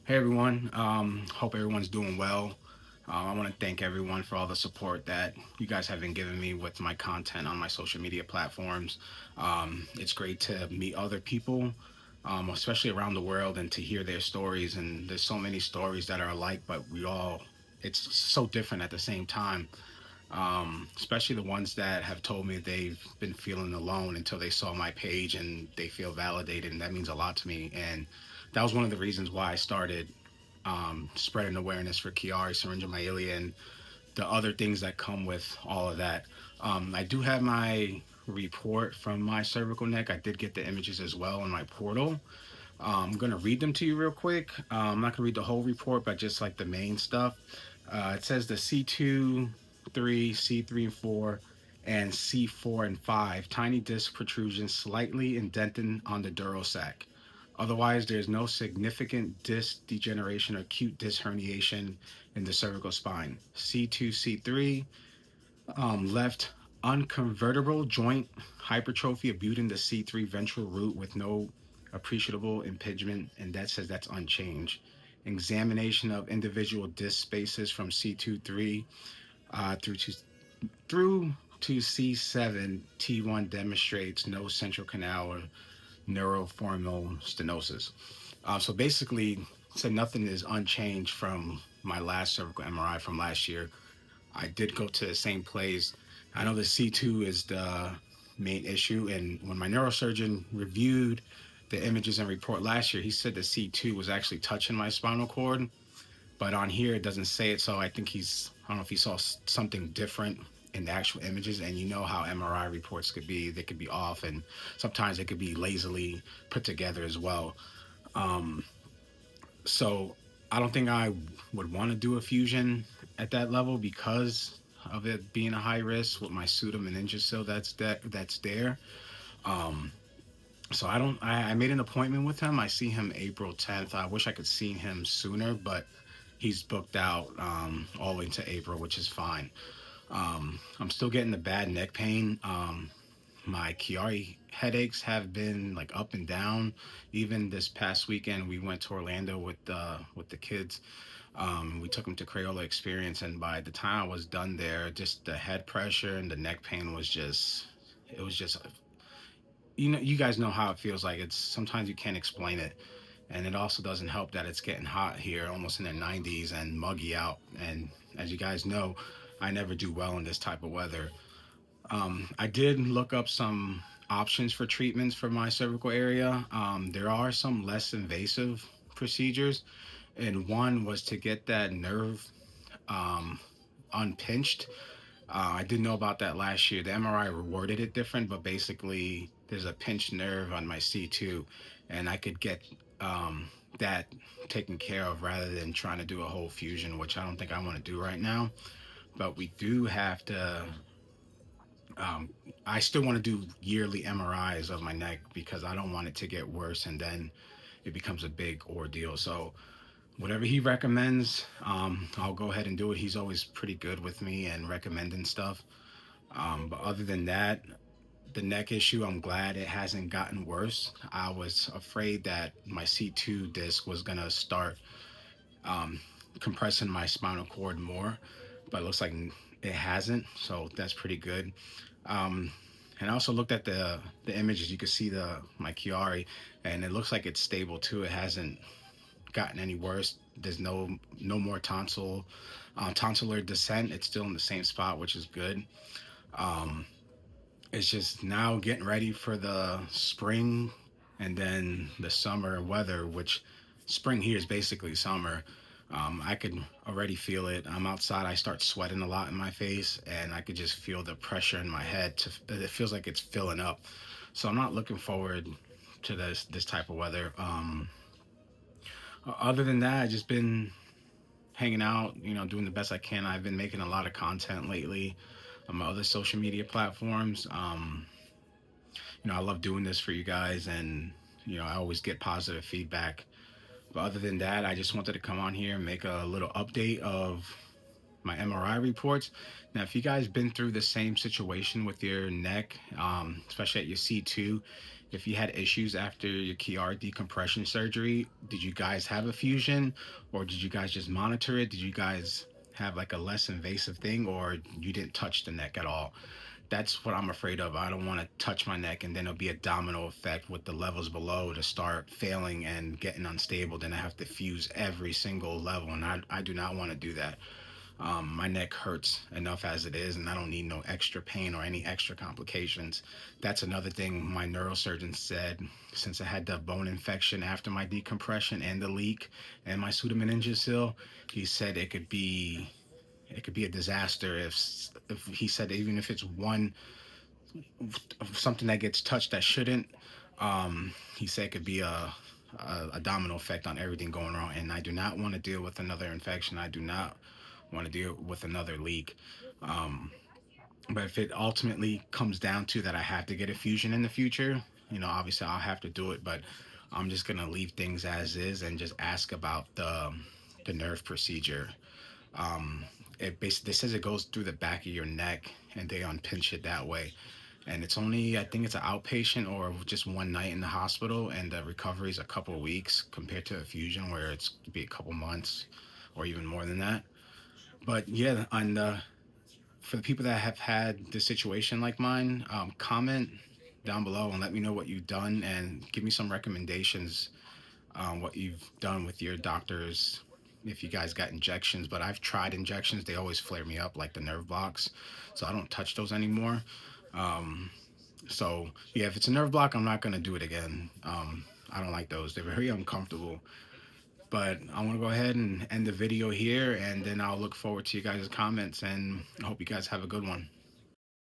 Hey everyone, hope everyone's doing well. I want to thank everyone for all the support that you guys have been giving me with my content on my social media platforms. It's great to meet other people, especially around the world, and to hear their stories. And there's so many stories that are alike, but it's so different at the same time. Especially the ones that have told me they've been feeling alone until they saw my page and they feel validated, and that means a lot to me. And that was one of the reasons why I started spreading awareness for Chiari, syringomyelia, and the other things that come with all of that. I do have my report from my cervical neck. I did get the images as well in my portal. I'm going to read them to you real quick. I'm not going to read the whole report, but just like the main stuff. It says the C2, 3, C3 and 4, and C4 and 5 tiny disc protrusions slightly indented on the dural sac. Otherwise, there's no significant disc degeneration or acute disc herniation in the cervical spine. C2, C3, left unconvertible joint hypertrophy abutting the C3 ventral root with no appreciable impingement, and that says that's unchanged. Examination of individual disc spaces from C2 3 through to C7 T1 demonstrates no central canal or neuroformal stenosis. So basically, said nothing is unchanged from my last cervical MRI from last year. I did go to the same place. I know the C2 is the main issue. And when my neurosurgeon reviewed the images and report last year, he said the C2 was actually touching my spinal cord. But on here, it doesn't say it. So I don't know if he saw something different in the actual images. And you know how MRI reports could be, they could be off. And sometimes they could be lazily put together as well. Um, so I don't think I would want to do a fusion at that level because of it being a high risk with my pseudomeningeal that's there. Um, so I don't. I made an appointment with him. I see him April 10th. I wish I could see him sooner, but he's booked out all the way into April, which is fine. I'm still getting the bad neck pain. My Chiari headaches have been like up and down. Even this past weekend, we went to Orlando with the kids. We took them to Crayola Experience, and by the time I was done there, just the head pressure and the neck pain was just it was just you guys know how it feels like. It's sometimes you can't explain it, and it also doesn't help that it's getting hot here, almost in the 90s and muggy out. And as you guys know, I never do well in this type of weather. I did look up some options for treatments for my cervical area. There are some less invasive procedures, and one was to get that nerve um, unpinched. I didn't know about that last year. The MRI rewarded it different, but basically, there's a pinched nerve on my C2, and I could get that taken care of rather than trying to do a whole fusion, which I don't think I want to do right now. But we do have to um, I still want to do yearly MRIs of my neck because I don't want it to get worse and then it becomes a big ordeal. So whatever he recommends, I'll go ahead and do it. He's always pretty good with me and recommending stuff. But other than that, the neck issue, I'm glad it hasn't gotten worse. I was afraid that my C2 disc was gonna start um, compressing my spinal cord more, but it looks like it hasn't. So that's pretty good. Um, and I also looked at the images. You could see the my Chiari, and it looks like it's stable too. It hasn't gotten any worse. There's no more tonsillar descent. It's still in the same spot, which is good. Um, it's just now getting ready for the spring and then the summer weather, which spring here is basically summer. I could already feel it. I'm outside. I start sweating a lot in my face, and I could just feel the pressure in my head. It feels like it's filling up. So I'm not looking forward to this type of weather. Other than that, I've just been hanging out, doing the best I can. I've been making a lot of content lately on my other social media platforms. I love doing this for you guys, and I always get positive feedback. But other than that, I just wanted to come on here and make a little update of my MRI reports. Now, if you guys been through the same situation with your neck, especially at your C2, if you had issues after your Chiari decompression surgery, did you guys have a fusion, or did you guys just monitor it? Did you guys have like a less invasive thing, or you didn't touch the neck at all? That's what I'm afraid of. I don't want to touch my neck and then it'll be a domino effect with the levels below to start failing and getting unstable. Then I have to fuse every single level, and I do not want to do that. My neck hurts enough as it is, and I don't need no extra pain or any extra complications. That's another thing my neurosurgeon said. Since I had the bone infection after my decompression and the leak and my pseudomeningeal, he said it could be a disaster if he said even if it's one something that gets touched that shouldn't. He said it could be a domino effect on everything going wrong, and I do not want to deal with another infection. I do not want to deal with another leak. Um, but if it ultimately comes down to that I have to get a fusion in the future, obviously I'll have to do it. But I'm just gonna leave things as is and just ask about the nerve procedure. Um, it basically says it goes through the back of your neck and they unpinch it that way. And it's only, I think it's an outpatient or just one night in the hospital, and the recovery is a couple of weeks compared to a fusion where it's could be a couple months or even more than that. But yeah, for the people that have had the situation like mine, comment down below and let me know what you've done and give me some recommendations, what you've done with your doctors, if you guys got injections. But I've tried injections, they always flare me up like the nerve blocks, so I don't touch those anymore. um, so yeah, if it's a nerve block, I'm not gonna do it again. I don't like those, they're very uncomfortable. But I want to go ahead and end the video here, and then I'll look forward to you guys' comments, and I hope you guys have a good one.